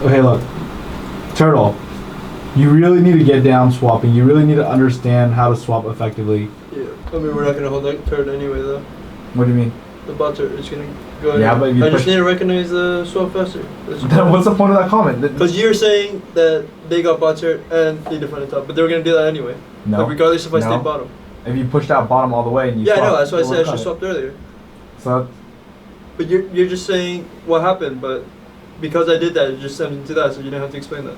Okay, look. Turtle, you really need to get down swapping. You really need to understand how to swap effectively. Yeah, I mean, we're not going to hold that turret anyway, though. What do you mean? The bot turret is going to go ahead. Yeah, but if you just need to recognize the swap faster. Then what's the point of that comment? Because you're saying that they got bot turret and they defended top, but they were going to do that anyway. No. Like, regardless if I stayed bottom. If you pushed out bottom all the way and you yeah, swapped, I know. That's why I said I should swapped earlier. So. But you're just saying what happened, but because I did that, it just sent into that, so you didn't have to explain that.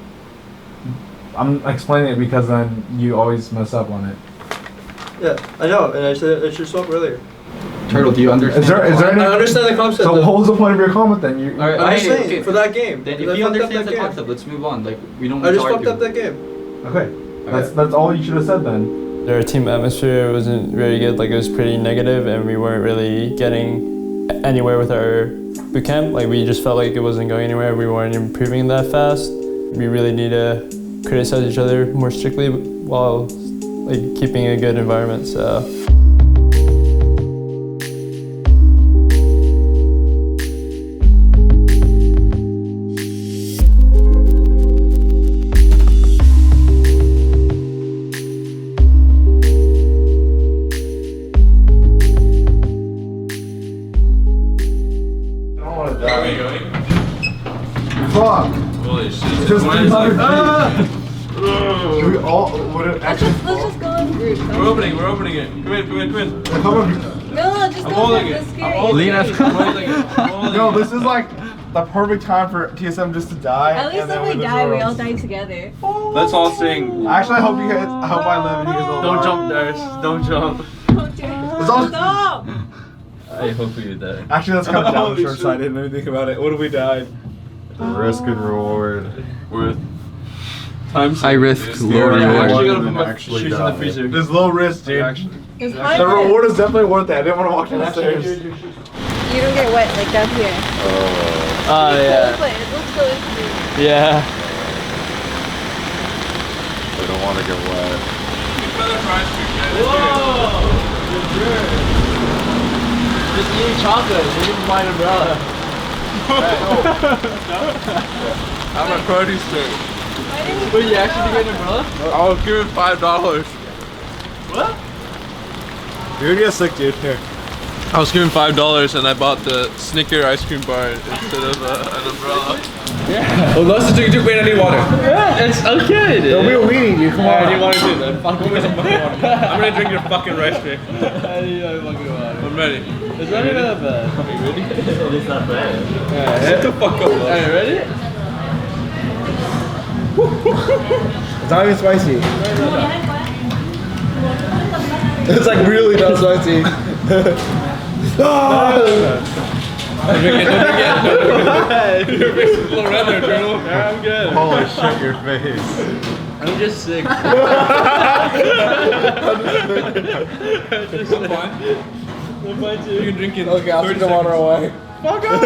I'm explaining it because then you always mess up on it. Yeah, I know, and I said I should swap earlier. Turtle, do you understand? Is there any? I understand the concept. So what was the point of your comment then? Alright, I'm just saying for that game. Then if he understands the concept, let's move on. Like we don't. I just fucked up that game. Okay, that's all you should have said then. Our team atmosphere wasn't very good. Like it was pretty negative, and we weren't really getting anywhere with our boot camp. Like we just felt like it wasn't going anywhere. We weren't improving that fast. We really need to criticize each other more strictly while like keeping a good environment. So. Fuck! Holy shit. Just 300 Should we all would it actually Let's just go in group. We're opening it. Come in. come on. No, just I'm go holding in. it. That's I'm scary. holding it. No, this is like the perfect time for TSM just to die. At least and then when we win the die, we world. all die together. Let's all sing. Actually, I hope you guys. I hope I live and you guys all Don't die. jump, Darius. Don't jump. Don't do it. It's all- Stop! I hope you die. Actually, that's kind of down Holy the short side. I didn't really think about it. What if we died? Risk and reward. Worth. Times. High risk, low I'm reward. actually gonna Than put my actually shoes in the die. freezer. There's low risk, dude. It's high The risk. reward is definitely worth it. I didn't want to walk down the stairs. You don't get wet like down here. Oh yeah. But it looks so interesting. Yeah. They don't want to get wet. Just eating chocolate. You need to buy an umbrella. I'm a produce shirt. Wait, you actually get an umbrella? I was given $5. You're gonna get sick, dude. Here. I was given $5 and I bought the Snicker ice cream bar instead of an umbrella. Yeah. Oh, let's drink wait, I need water. Yeah, it's okay, dude. Don't be a weenie, dude. Come on. I need water too, then. Fuck me some fucking water. I'm gonna drink your fucking rice drink. I need fucking water. I'm ready. It's not even that bad. Are you ready? It's not bad. Alright, shut the fuck up. Alright, ready? It's not even spicy. It's like really not spicy. Don't drink it. Your face is a little red there, Turtle. Yeah, I'm good. Holy shit, your face. I'm just sick. I'm fine. I'm fine too. You can drink it. Okay, I'll take the water away. Fuck off!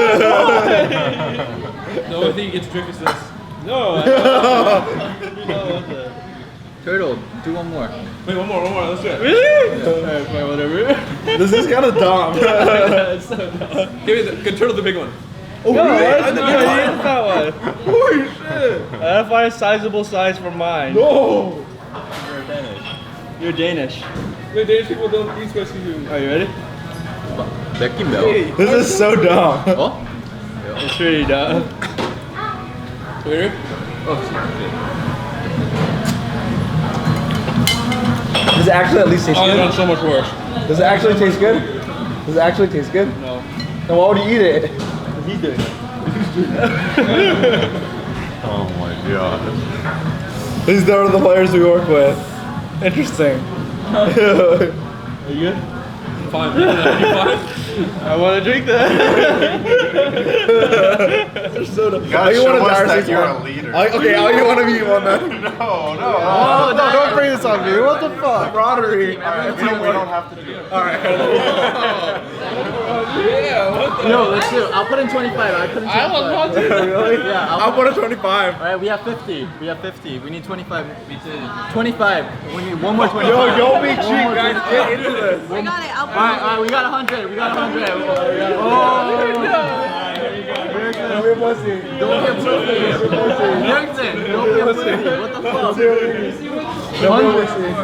The only thing you get to drink is this. No, I don't want that. Turtle, do one more. Wait, one more. Let's do it. Really? Alright, fine, whatever. This is kind of dumb. It's so dumb. Give me the Turtle, the big one. Oh, no, really? I didn't that one. Holy shit. I gotta find a sizable size for mine. No. You're Danish. Wait, Danish people don't eat spicy food. Are you ready? Becky Mel. This is so dumb. Oh? It's pretty dumb. Clear? Does it actually at least taste Oh, good? that's so much worse. Does it actually taste good? Does it actually taste good? No. Then why would you eat it? He's doing it. Oh my god. These are the players we work with. Interesting. Are you good? Fine. You fine? I want to drink that. They're so dumb. You gotta you show want us to that you're a leader. Okay, how you want to be one then? No. Oh, no, don't bring this on me. What the fuck? Camaraderie. We don't have to do it. Alright. Yeah, what the Yo, let's do it. I'll put in 25. I put in 25. I don't want to. Really? Yeah, I'll put in 25. All right, we have 50. We have 50. We need 25. 25. We need one more 25. Yo, be cheap, guys. Get into this. I got it. I'll All right, we got 100. We got 100. Oh, don't be a pussy. Don't be a pussy. Bjergsen, don't be a pussy. What the fuck?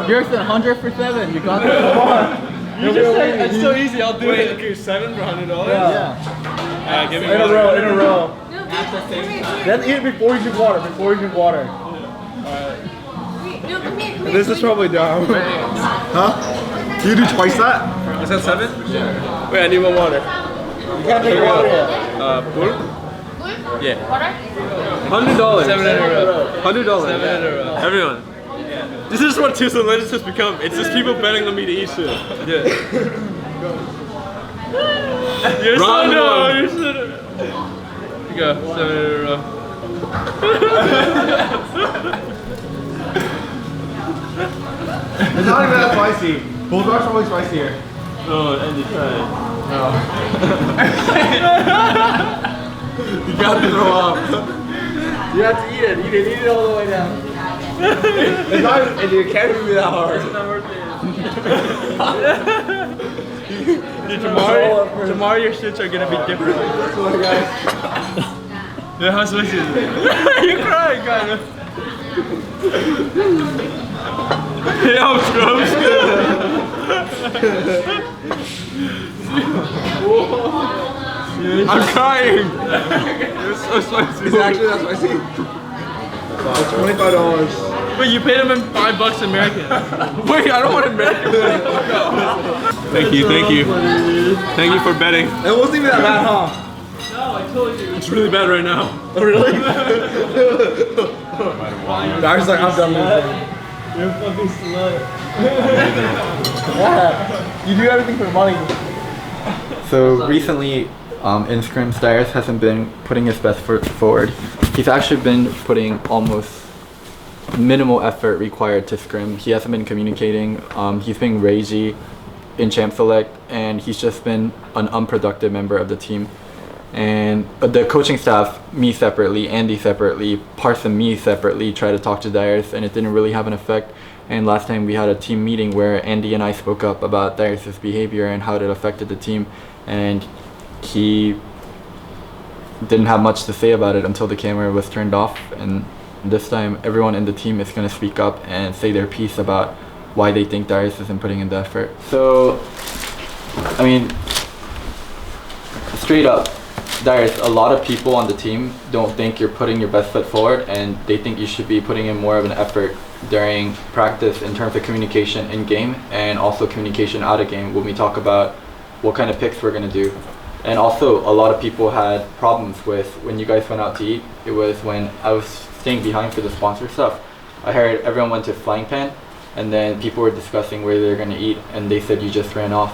Bjergsen, 100 for 7. You got this. You just said it's so easy. I'll do it. Okay, 7 for $100. Yeah. Alright, give me In a row, in a row. At the same time. Then eat before you drink water. Before you drink water. No, come here. This is probably dumb. Huh? You do twice that? Is that 7? Wait, I need one water. You can't drink water yet. Bull? Yeah. $100. 7 in a row. $100. 7 in a row. Everyone. This is what TSM Legends has become. It's just people betting on me to eat shit. Yeah. You're so dumb. You're so dumb. You go. 7 in a row. It's not even that spicy. Bulldogs are always spicier. Oh, and you try You got to throw up. You have to eat it. Eat it all the way down. It's not, and it can't be that hard. It's not worth it. Dude, tomorrow your shits are gonna be different. Yeah, how spicy is it? You're crying, kind of. Yo, Scrubs. I'm crying. It's so spicy. It's actually that spicy. It's $25. Wait, you paid him in $5 American. Wait, I don't want American. Thank you. Thank you for betting. It wasn't even that bad, huh? No, I told you. It's really bad right now. Oh, really? I was like, I'm done with it. You're fucking slow. Yeah. You do everything for money. So recently, in scrims, Darius hasn't been putting his best foot forward. He's actually been putting almost minimal effort required to scrim. He hasn't been communicating. He's being ragey in Champ Select, and he's just been an unproductive member of the team. And the coaching staff, me separately, Andy separately, Parse and me separately, tried to talk to Darius, and it didn't really have an effect. And last time we had a team meeting where Andy and I spoke up about Darius's behavior and how it affected the team, and he didn't have much to say about it until the camera was turned off. And this time everyone in the team is going to speak up and say their piece about why they think Darius isn't putting in the effort. So, I mean, straight up, Darius, a lot of people on the team don't think you're putting your best foot forward, and they think you should be putting in more of an effort during practice in terms of communication in game and also communication out of game when we talk about what kind of picks we're going to do. And also, a lot of people had problems with when you guys went out to eat. It was when I was staying behind for the sponsor stuff. I heard everyone went to Flying Pan, and then people were discussing where they're going to eat, and they said you just ran off.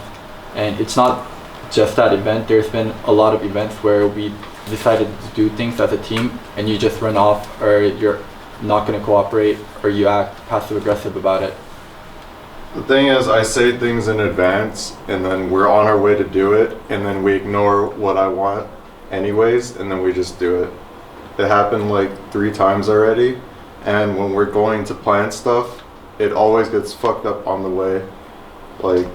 And it's not just that event. There's been a lot of events where we decided to do things as a team, and you just run off, or you're not going to cooperate, or you act passive aggressive about it. The thing is, I say things in advance, and then we're on our way to do it, and then we ignore what I want anyways, and then we just do it. It happened like 3 times already, and when we're going to plan stuff, it always gets fucked up on the way. Like,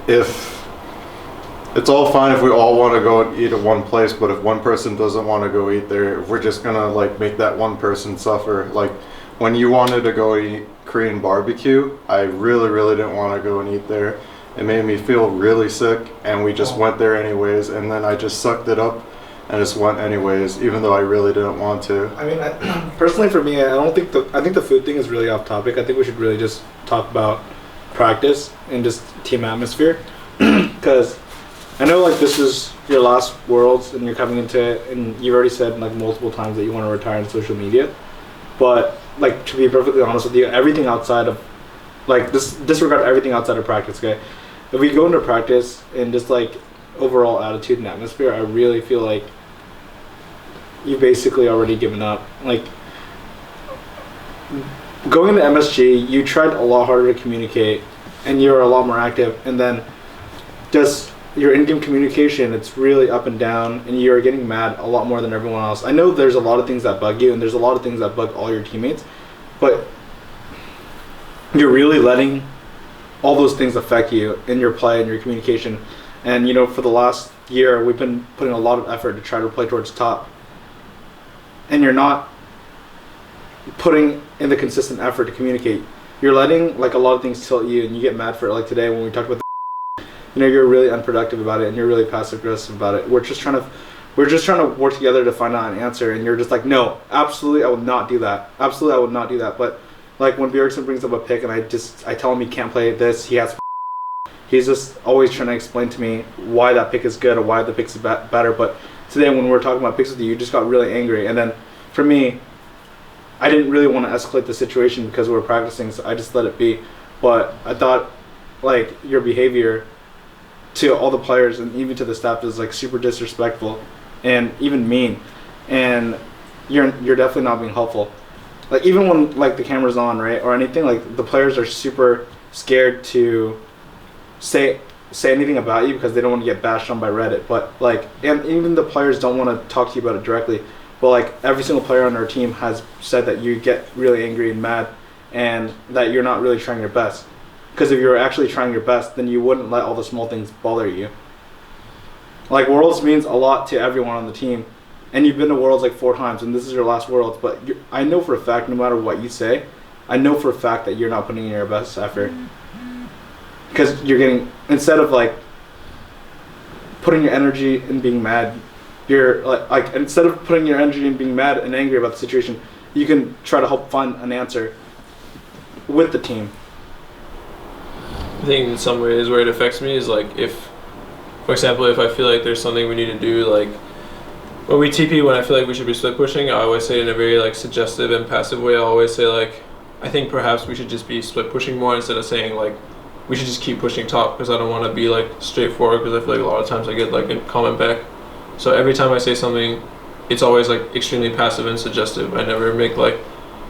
if it's all fine if we all want to go and eat at one place, but if one person doesn't want to go eat there, if we're just gonna like make that one person suffer. Like when you wanted to go eat Korean barbecue, I really didn't want to go and eat there. It made me feel really sick, and we just went there anyways, and then I just sucked it up and just went anyways, even though I really didn't want to. I mean, personally for me, I think the food thing is really off topic. I think we should really just talk about practice and just team atmosphere, because I know like this is your last Worlds and you're coming into it, and you've already said like multiple times that you want to retire in social media, but like to be perfectly honest with you, everything outside of like disregard everything outside of practice, okay? If we go into practice and just like overall attitude and atmosphere, I really feel like you've basically already given up. Like going into MSG, you tried a lot harder to communicate and you're a lot more active, and then just your in-game communication, it's really up and down, and you're getting mad a lot more than everyone else. I know there's a lot of things that bug you, and there's a lot of things that bug all your teammates, but you're really letting all those things affect you in your play and your communication. And you know, for the last year, we've been putting a lot of effort to try to play towards top, and you're not putting in the consistent effort to communicate. You're letting like a lot of things tilt you, and you get mad for it. Like today when we talked about you know, you're really unproductive about it, and you're really passive aggressive about it. We're just trying to work together to find out an answer, and you're just like, no, absolutely, I will not do that. Absolutely, I will not do that. But like when Bjergsen brings up a pick, and I tell him he can't play this, he's just always trying to explain to me why that pick is good or why the pick's better. But today when we were talking about picks with you, you just got really angry, and then for me, I didn't really want to escalate the situation because we were practicing, so I just let it be. But I thought like your behavior to all the players and even to the staff is like super disrespectful and even mean, and you're definitely not being helpful. Like even when like the camera's on, right, or anything, like the players are super scared to say anything about you because they don't want to get bashed on by Reddit. But like, and even the players don't want to talk to you about it directly, but like every single player on our team has said that you get really angry and mad and that you're not really trying your best. Because if you were actually trying your best, then you wouldn't let all the small things bother you. Like, Worlds means a lot to everyone on the team. And you've been to Worlds like 4 times, and this is your last Worlds. But I know for a fact, no matter what you say, I know for a fact that you're not putting in your best effort. Because you're getting, instead of like putting your energy in being mad, you're like instead of putting your energy in being mad and angry about the situation, you can try to help find an answer with the team. I think in some ways where it affects me is like if, for example, if I feel like there's something we need to do, like when we TP, when I feel like we should be split pushing, I always say in a very like suggestive and passive way, I always say like, I think perhaps we should just be split pushing more instead of saying like, we should just keep pushing top, because I don't want to be like straightforward, because I feel like a lot of times I get like a comment back. So every time I say something, it's always like extremely passive and suggestive. I never make like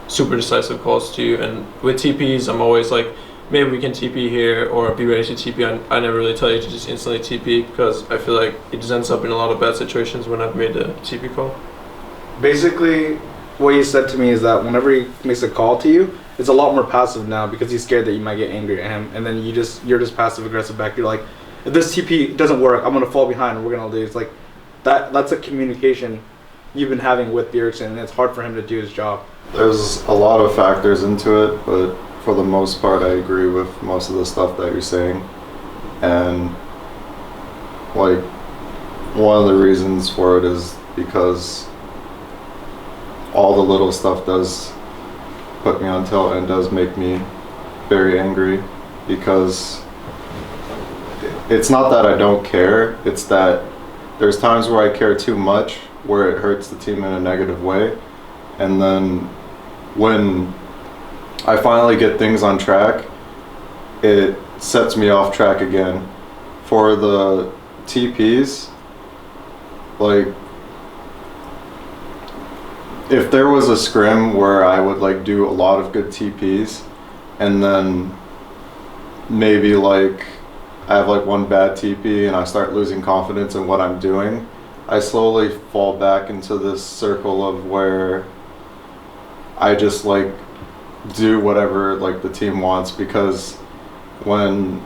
super decisive calls to you. And with TPs, I'm always like, maybe we can TP here or be ready to TP. I never really tell you to just instantly TP, because I feel like it just ends up in a lot of bad situations when I've made the TP call. Basically, what you said to me is that whenever he makes a call to you, it's a lot more passive now because he's scared that you might get angry at him, and then you're just passive aggressive back. You're like, if this TP doesn't work, I'm gonna fall behind and we're gonna lose. Like that's a communication you've been having with Bjergsen, and it's hard for him to do his job. There's a lot of factors into it, but for the most part, I agree with most of the stuff that you're saying. And like, one of the reasons for it is because all the little stuff does put me on tilt and does make me very angry, because it's not that I don't care, it's that there's times where I care too much, where it hurts the team in a negative way. And then when I finally get things on track, it sets me off track again. For the TPs, like, if there was a scrim where I would like do a lot of good TPs, and then maybe like I have like one bad TP and I start losing confidence in what I'm doing, I slowly fall back into this circle of where I just like do whatever like the team wants, because when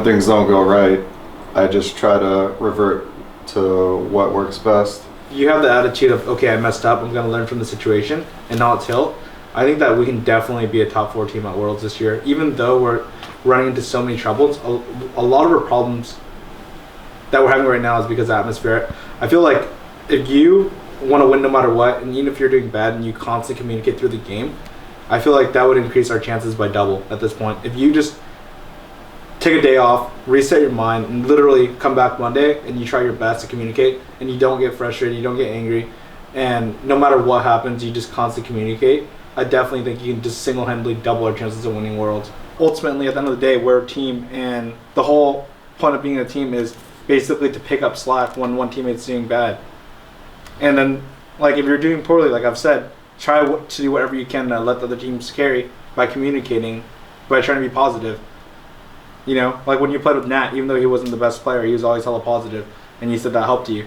things don't go right, I just try to revert to what works best. You have the attitude of, okay, I messed up, I'm gonna learn from the situation and not tilt. I think that we can definitely be a top 4 team at Worlds this year, even though we're running into so many troubles. A lot of our problems that we're having right now is because of atmosphere. I feel like if you want to win no matter what, and even if you're doing bad and you constantly communicate through the game, I feel like that would increase our chances by double at this point. If you just take a day off, reset your mind, and literally come back Monday and you try your best to communicate, and you don't get frustrated, you don't get angry, and no matter what happens, you just constantly communicate, I definitely think you can just single-handedly double our chances of winning Worlds. Ultimately, at the end of the day, we're a team, and the whole point of being a team is basically to pick up slack when one teammate's doing bad. And then, like, if you're doing poorly, like I've said, try to do whatever you can to let the other teams carry by communicating, by trying to be positive. You know, like when you played with Nat, even though he wasn't the best player, he was always hella positive, and you said that helped you.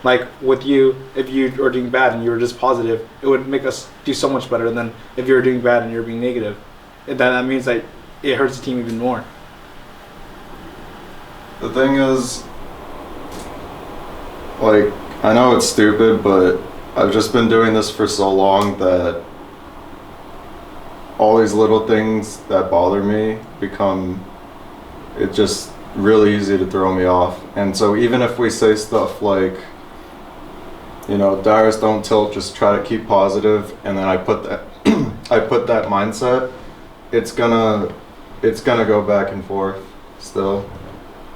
Like with you, if you are doing bad and you were just positive, it would make us do so much better than if you were doing bad and you're being negative. That means that it hurts the team even more. The thing is, like, I know it's stupid, but I've just been doing this for so long that all these little things that bother me it's just really easy to throw me off. And so even if we say stuff like, you know, Darius, don't tilt, just try to keep positive, and then I put that mindset, it's gonna go back and forth still.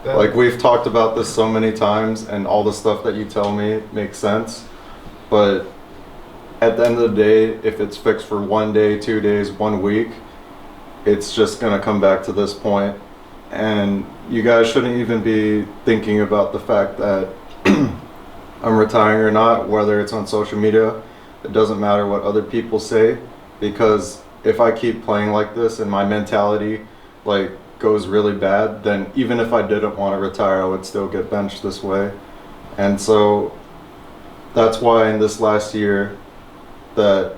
Like, we've talked about this so many times, and all the stuff that you tell me makes sense, but at the end of the day, if it's fixed for 1 day, 2 days, 1 week, it's just gonna come back to this point. And you guys shouldn't even be thinking about the fact that I'm retiring or not, whether it's on social media. It doesn't matter what other people say, because if I keep playing like this and my mentality like goes really bad, then even if I didn't want to retire, I would still get benched this way. And so that's why in this last year that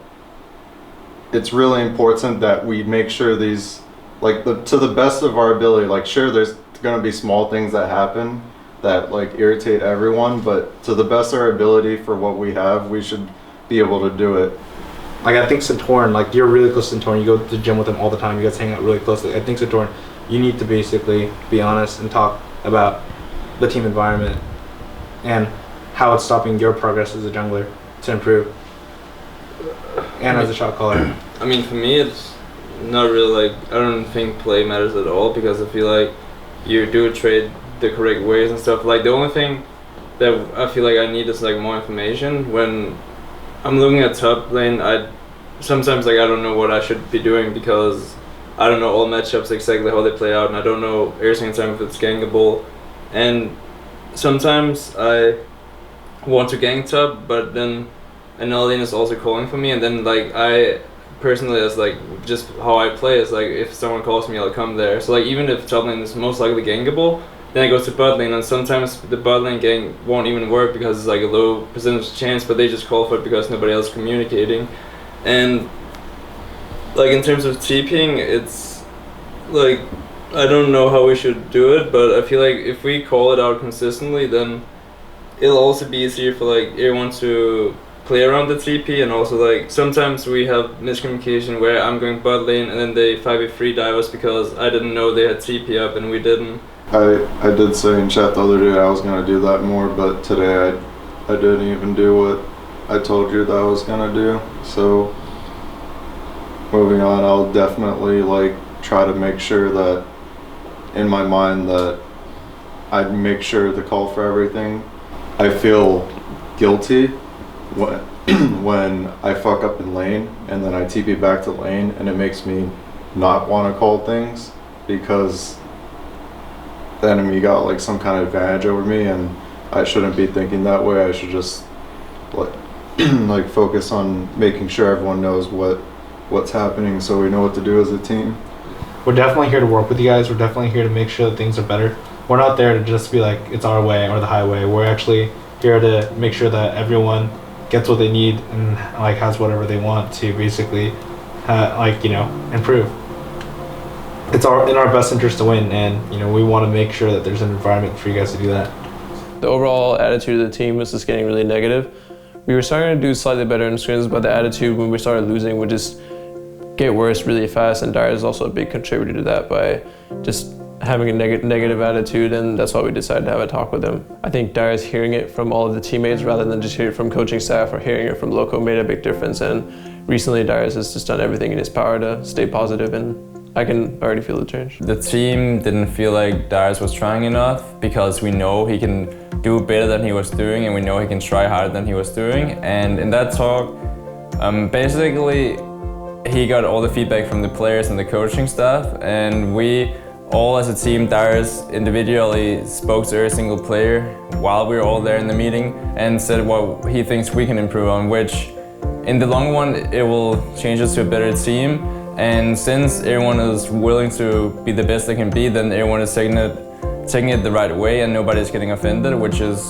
it's really important that we make sure these, like, to the best of our ability, like, sure, there's going to be small things that happen that like irritate everyone, but to the best of our ability for what we have, we should be able to do it. Like, I think Santorin, like, you're really close to Santorin. You go to the gym with him all the time. You guys hang out really closely. I think Santorin, you need to basically be honest and talk about the team environment and how it's stopping your progress as a jungler to improve and as a shot caller. I mean, for me, it's not really like, I don't think play matters at all, because I feel like you do trade the correct ways and stuff. Like, the only thing that I feel like I need is like more information. When I'm looking at top lane, sometimes like I don't know what I should be doing, because I don't know all matchups exactly how they play out, and I don't know every single time if it's gankable. And sometimes I want to gank top, but then another lane is also calling for me, and then like I personally, as like just how I play is like, if someone calls me, I'll come there. So like, even if top lane is most likely gankable, then I go to bot lane, and sometimes the bot lane gank won't even work because it's like a low percentage chance, but they just call for it because nobody else is communicating. And like, in terms of TPing, it's like, I don't know how we should do it, but I feel like if we call it out consistently, then it'll also be easier for like everyone to play around the TP. And also, like, sometimes we have miscommunication where I'm going bot lane and then they 5v3 dive us because I didn't know they had TP up and we didn't. I did say in chat the other day I was gonna do that more, but today I didn't even do what I told you that I was gonna do. So moving on, I'll definitely like try to make sure that in my mind that I make sure to call for everything. I feel guilty when I fuck up in lane and then I TP back to lane, and it makes me not want to call things because the enemy got like some kind of advantage over me, and I shouldn't be thinking that way. I should just like focus on making sure everyone knows what's happening, so we know what to do as a team. We're definitely here to work with you guys. We're definitely here to make sure that things are better. We're not there to just be like, it's our way or the highway. We're actually here to make sure that everyone gets what they need and like has whatever they want to basically like, you know, improve. It's in our best interest to win, and you know, we want to make sure that there's an environment for you guys to do that. The overall attitude of the team was just getting really negative. We were starting to do slightly better in scrims, but the attitude when we started losing would just get worse really fast, and Darius is also a big contributor to that by just having a negative attitude, and that's why we decided to have a talk with him. I think Darius hearing it from all of the teammates rather than just hearing it from coaching staff or hearing it from Loco made a big difference, and recently Darius has just done everything in his power to stay positive, and I can already feel the change. The team didn't feel like Darius was trying enough, because we know he can do better than he was doing, and we know he can try harder than he was doing. And in that talk, basically he got all the feedback from the players and the coaching staff, and we all as a team, Darius individually spoke to every single player while we were all there in the meeting and said what he thinks we can improve on, which in the long run it will change us to a better team. And since everyone is willing to be the best they can be, then everyone is taking it the right way and nobody's getting offended, which is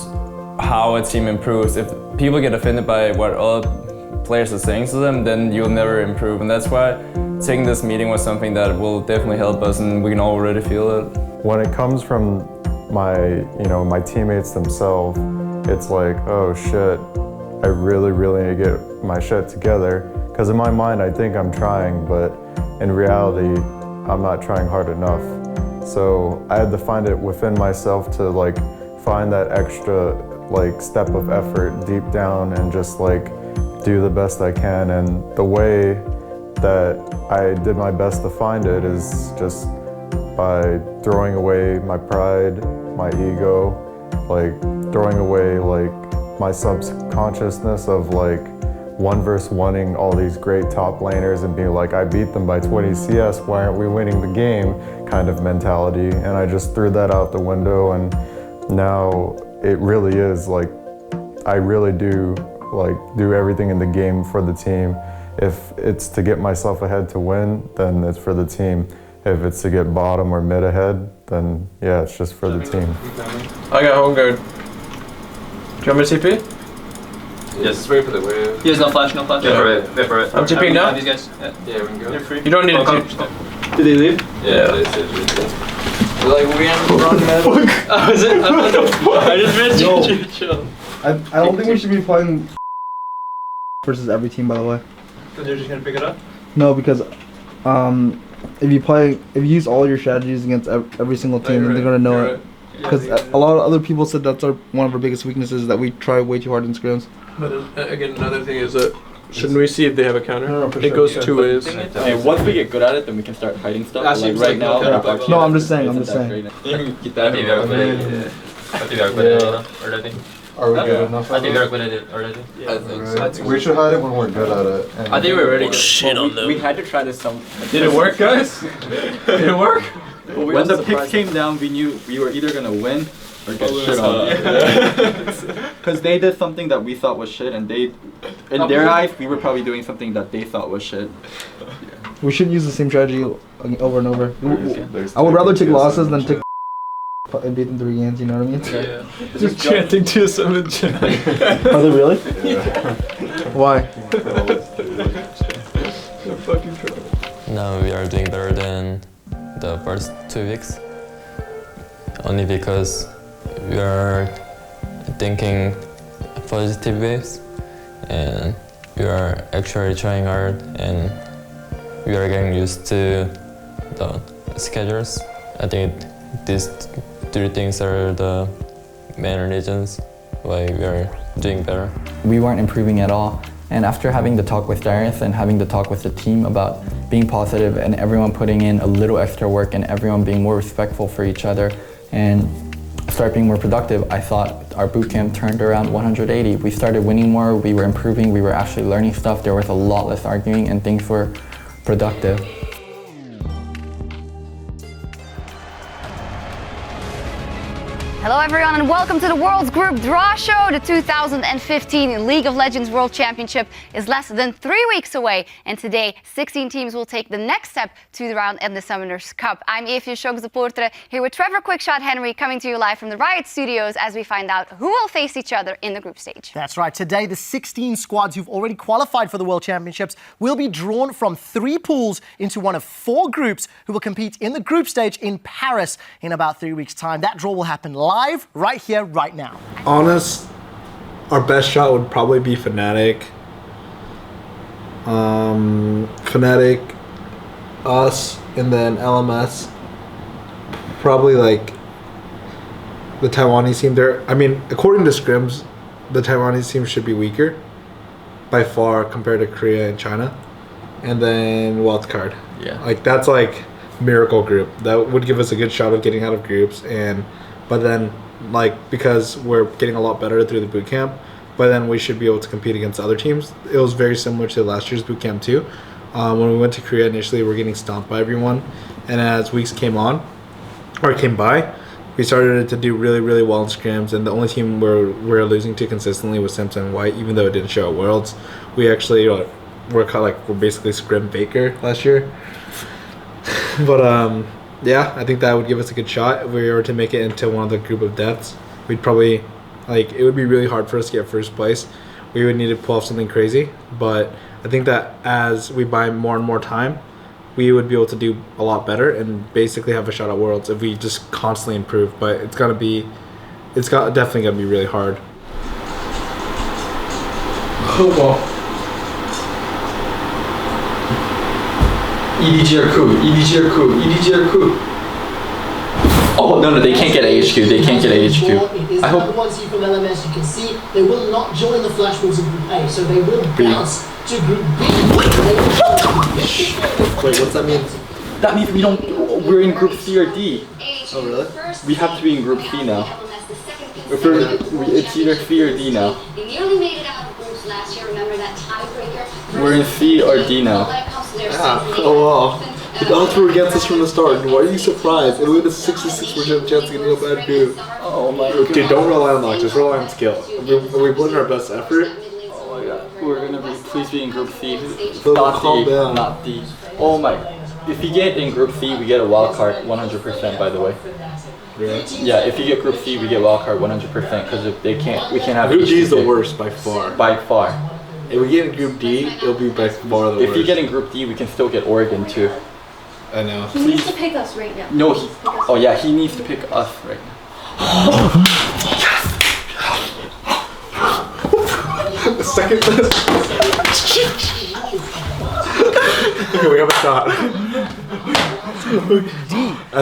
how a team improves. If people get offended by what other players are saying to them, then you'll never improve. And that's why taking this meeting was something that will definitely help us, and we can already feel it. When it comes from my teammates themselves, it's like, oh shit, I really need to get my shit together. Because in my mind, I think I'm trying, but in reality, I'm not trying hard enough. So I had to find it within myself to like find that extra like step of effort deep down and just like do the best I can. And the way that I did my best to find it is just by throwing away my pride, my ego, like throwing away like my subconsciousness of like 1v1ing all these great top laners and being like, I beat them by 20 CS, why aren't we winning the game kind of mentality. And I just threw that out the window, and now it really is like, I really do everything in the game for the team. If it's to get myself ahead to win, then it's for the team. If it's to get bottom or mid ahead, then yeah, it's just for the team. I got home guard. Do you want me to TP? Yes, just wait for the wave. He has no flash, no flash. Yeah, for it. I'm TPing now? These guys. Yeah, we can go. You're free. You don't need to TP. Did they leave? Yeah, they said we did. Like, we haven't run meta. Oh, is it? I just meant you chill. I don't think we should be playing versus every team, by the way. Because you're just gonna pick it up? No, because if you use all your strategies against every single team, then they're gonna know it. Because a lot of other people said that's one of our biggest weaknesses, that we try way too hard in scrims. But again, another thing is that shouldn't we see if they have a counter? No, for it sure. goes two ways. Hey, once we get good at it, then we can start hiding stuff. That Like seems right like now, no, our No, I'm just saying. isn't that great. Are we good enough? I think we're good at it already. I think so. We should hide it when we're good at it. I think we're ready. Shit on them. We had to try this some. Did it work, guys? Did it work? When the picks came down, we knew we were either gonna win or get shit on. Because they did something that we thought was shit, and in their eyes, we were probably doing something that they thought was shit. We should use the same strategy over and over. I would rather take losses than take and beat them 3 games, you know what I mean? Yeah. Just chanting TSM in chat. Are they really? Why? Now we are doing better than the first 2 weeks. Only because we are thinking positive ways and we are actually trying hard and we are getting used to the schedules. I think these 3 things are the main reasons why we are doing better. We weren't improving at all. And after having the talk with Darius and having the talk with the team about being positive and everyone putting in a little extra work and everyone being more respectful for each other and start being more productive, I thought our bootcamp turned around 180. We started winning more, we were improving, we were actually learning stuff, there was a lot less arguing and things were productive. Hello everyone and welcome to the World's Group Draw Show. The 2015 League of Legends World Championship is less than 3 weeks away, and today 16 teams will take the next step to the round at the Summoners Cup. I'm Evie Shogsdeportre here with Trevor Quickshot Henry, coming to you live from the Riot Studios as we find out who will face each other in the group stage. That's right. Today the 16 squads who've already qualified for the World Championships will be drawn from 3 pools into one of 4 groups who will compete in the group stage in Paris in about 3 weeks' time. That draw will happen live right here, right now. Our best shot would probably be Fnatic. Fnatic, us, and then LMS. Probably like the Taiwanese team there. I mean, according to scrims, the Taiwanese team should be weaker by far compared to Korea and China. And then wildcard. Yeah. Like that's like miracle group. That would give us a good shot of getting out of groups, but then like because we're getting a lot better through the boot camp, but then we should be able to compete against other teams. It was very similar to last year's boot camp too. When we went to Korea initially, we're getting stomped by everyone, and as weeks came by, we started to do really, really well in scrims, and the only team we're losing to consistently was Samsung White, even though it didn't show at Worlds. We actually we're basically scrim faker last year. But yeah, I think that would give us a good shot if we were to make it into one of the group of deaths. We'd probably it would be really hard for us to get first place. We would need to pull off something crazy, but I think that as we buy more and more time, we would be able to do a lot better and basically have a shot at Worlds if we just constantly improve. But it's definitely gonna be really hard. Oh well. EDG or coup, EDG or coup, EDG or coup. Oh no, they can't get AHQ. They can't get AHQ. I hope. Ones you from LMS, you can see they will not join the Flash Wolves in Group A, so they will bounce to Group B. Wait, what's that mean? That means we're in Group C or D. Oh really? We have to be in Group C now. It's either C or D now. They nearly made it out of groups last year. Remember that tiebreaker? We're in C or D now. Oh wow. The odds were against us from the start. Why are you surprised? It was a 66% chance to get a bad group. Oh my god. Dude, don't rely on luck. Just rely on skill. We're putting our best effort. Oh my god. We're gonna please be in Group C. Calm down. Not D. Oh my. If you get in Group C, we get a wild card 100%. By the way. Really? Yeah. If you get Group C, we get wild card 100% because we can't have. Group D is the worst by far. By far. If we get in Group D, it'll be by far the worst. If you get in Group D, we can still get Oregon too. I know. He needs to pick us right now. No, oh yeah, he needs to pick us right now. The second best. Okay, we have a shot.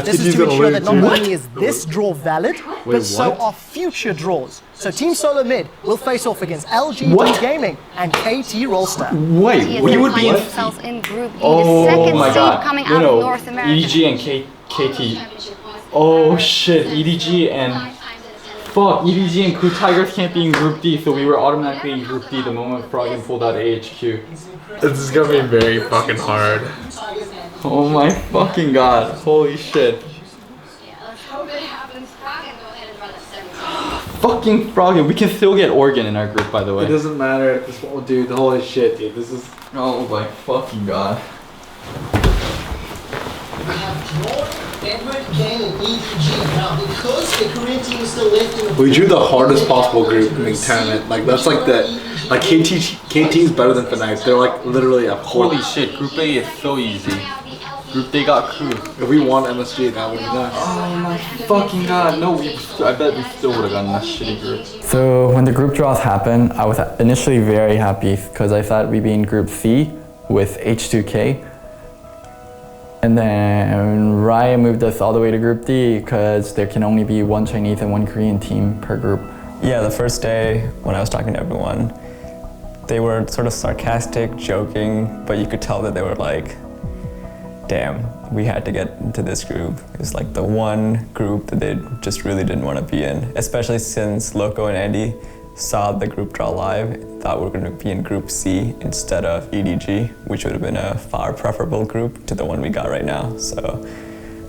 This is to ensure that not only is this draw valid, but so what? are future draws. So Team Solo Mid will face off against LGD Gaming and KT Rollstar. Wait, we would be in Group D, oh the second my seed god. coming out of North America. EDG and KT. Oh shit, EDG and fuck, EDG and Crew Tigers can't be in Group D, so we were automatically in Group D the moment Froggen pulled out AHQ. This is gonna be very fucking hard. Oh my fucking god, holy shit. Fucking Froggen, we can still get Oregon in our group, by the way. It doesn't matter at this point, dude. Holy shit, dude. This is. Oh my fucking god. We have drawn Edward, Game, and EDG. Now, because the Korean team is still left in the We drew the hardest possible group in the tournament. That's KT is better than Fnatic. They're literally a holy shit. Group A is so easy. Group they got Crew. If we won MSG, that would be nice. Oh my fucking god. No, I bet we still would have gotten that shitty group. So when the group draws happened, I was initially very happy because I thought we'd be in Group C with H2K. And then Raya moved us all the way to Group D because there can only be one Chinese and one Korean team per group. Yeah, the first day when I was talking to everyone, they were sort of sarcastic, joking, but you could tell that they were like, damn, we had to get into this group. It was like the one group that they just really didn't want to be in, especially since Loco and Andy saw the group draw live, thought we were going to be in Group C instead of EDG, which would have been a far preferable group to the one we got right now. So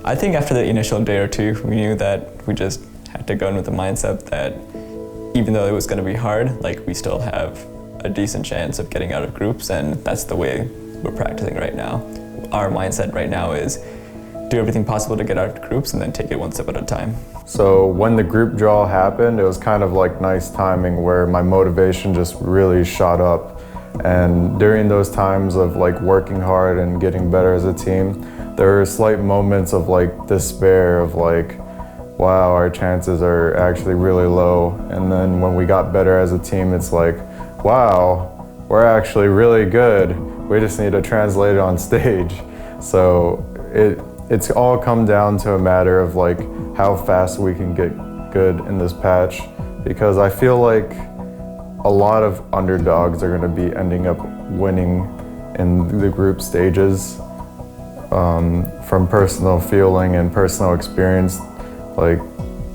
I think after the initial day or two, we knew that we just had to go in with the mindset that even though it was going to be hard, we still have a decent chance of getting out of groups, and that's the way we're practicing right now. Our mindset right now is do everything possible to get out of groups and then take it one step at a time. So when the group draw happened, it was kind of nice timing where my motivation just really shot up. And during those times of working hard and getting better as a team, there were slight moments of despair of wow, our chances are actually really low. And then when we got better as a team, it's wow, we're actually really good. We just need to translate it on stage. So it's all come down to a matter of how fast we can get good in this patch, because I feel like a lot of underdogs are going to be ending up winning in the group stages. From personal feeling and personal experience,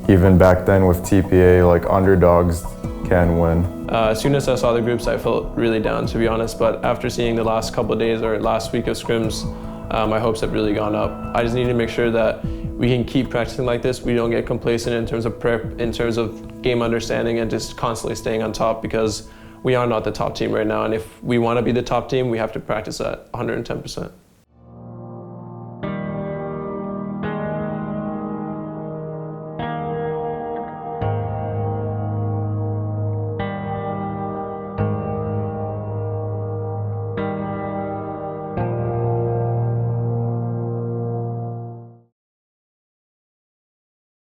even back then with TPA, underdogs can win. As soon as I saw the groups, I felt really down, to be honest, but after seeing the last couple of days or last week of scrims, my hopes have really gone up. I just need to make sure that we can keep practicing like this. We don't get complacent in terms of prep, in terms of game understanding, and just constantly staying on top, because we are not the top team right now, and if we want to be the top team, we have to practice at 110%.